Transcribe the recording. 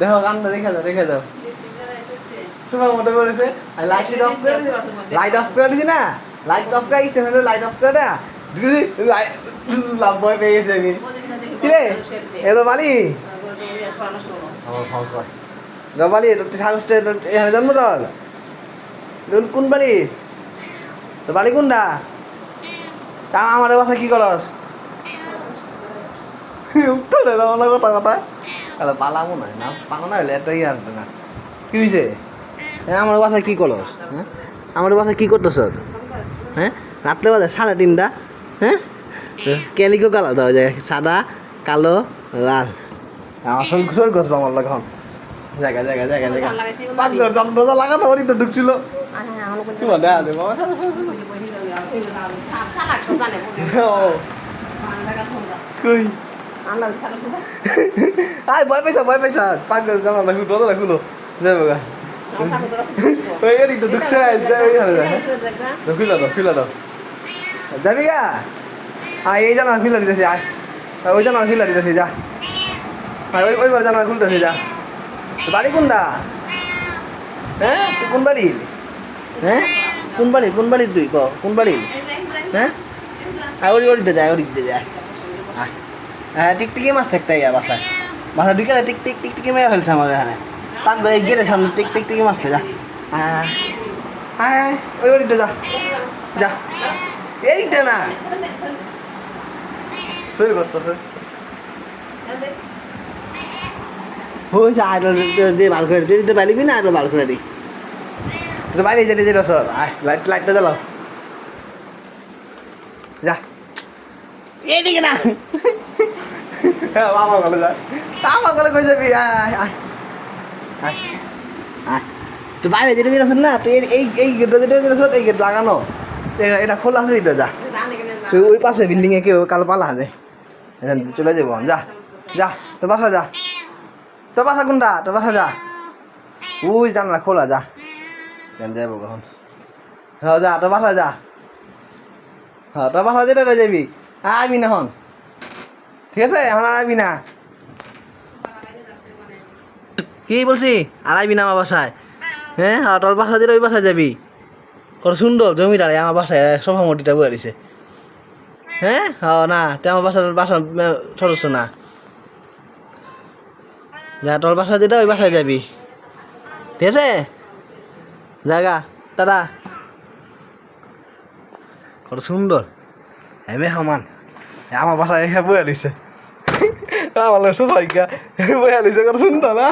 দেখো কান্না রেখে দাও সময় মতো করেছে লাইট অফ করে দিছি না লাইট অফ করে ইচ্ছে হলে লাইট অফ করে না লাভ ভয় পেয়ে গেছে আমি কিরে এলো বালি আমার ভাও কয় রবালি তুই সাহসটা এখানে জন্ম তোর কোন বাড়ি তো বাড়ি কোনটা তা আমার বাসা কি করস উঠতে দে না কথা তাহলে পালামো না পালা না হলে এটাই আসবে না কি হয়েছে হ্যাঁ আমার বাসায় কী করস হ্যাঁ আমার বাসায় কী করতেছ হ্যাঁ রাত্রে বাজে 3:30 হ্যাঁ ক্যালিকো কালার দেওয়া যায় সাদা কালো লাল আমার শরীর গছবো আমার লাগে এখন জায়গা লাগানো ওরই তো ঢুকছিল ভয় পাইছা পাগল জানা খুলো যাবো গা ওই এরই তো ঢুকছে খুলে দাও যাবি গা এই জানা খুলে দিতেছি আয় ওই জানা খুলে দিতেছি যা ওইবার জানা খুলতেছি যা বাড়ি কোনটা হ্যাঁ তুই কোন বাড়ির হ্যাঁ কোন বাড়ির তুই কোন বাড়ির হ্যাঁ ওরিতে যায় হ্যাঁ টিকটিকি মাছ একটাই বাসা ঢুকে টিকটিকি মেরে ফেলছে আমার এখানে পাক এই গেটের সামনে টিকটিকি মারছে যা হ্যাঁ ওই ওরিতে যা এইটা না শরীর কষ্ট আছে হয়েছে আর বাল করে দিতে পারবি না আর বাল করে দিই তোর বাইরে যেতে সর লাইটটা জ্বালাও যা এইদিকে না হ্যাঁ আমার গলে যা আমার গলে কই যাবি তুই বাইরে যেতে না তুই এই গেটটা যেতে এই গেট লাগানো এটা খোলা আছে এটা যা তুই ওই পাশে বিল্ডিংয়ে কেউ কালো পালা আছে চলে যাবো যা তোর বাসা যা তোর বাসা কোনটা তোর বাসা যা ওই জানলা খোলা যা যাবো কখন হ্যাঁ যা তোর বাসা যা হ্যাঁ তোর বাসা যেটা যাবি আবি না হন ঠিক আছে এখন আর আবি না কি বলছি আর আবি না আমার বাসায় হ্যাঁ তোর বাসা যেটা ওই বাসায় যাবি কত সুন্দর জমিটা আমার বাসায় সভামতিটা বয়ে দিছে হ্যাঁ না তুই আমার বাসা সদস্য না যা তোর বাসা যেটা ওই বাসায় যাবি ঠিক আছে জায়গা দাদা কত সুন্দর হেমে সমান আমার বাসায় এসে বয়ে দিছে আমার সোফাইকা বয়ে দিছে কত সুন্দর না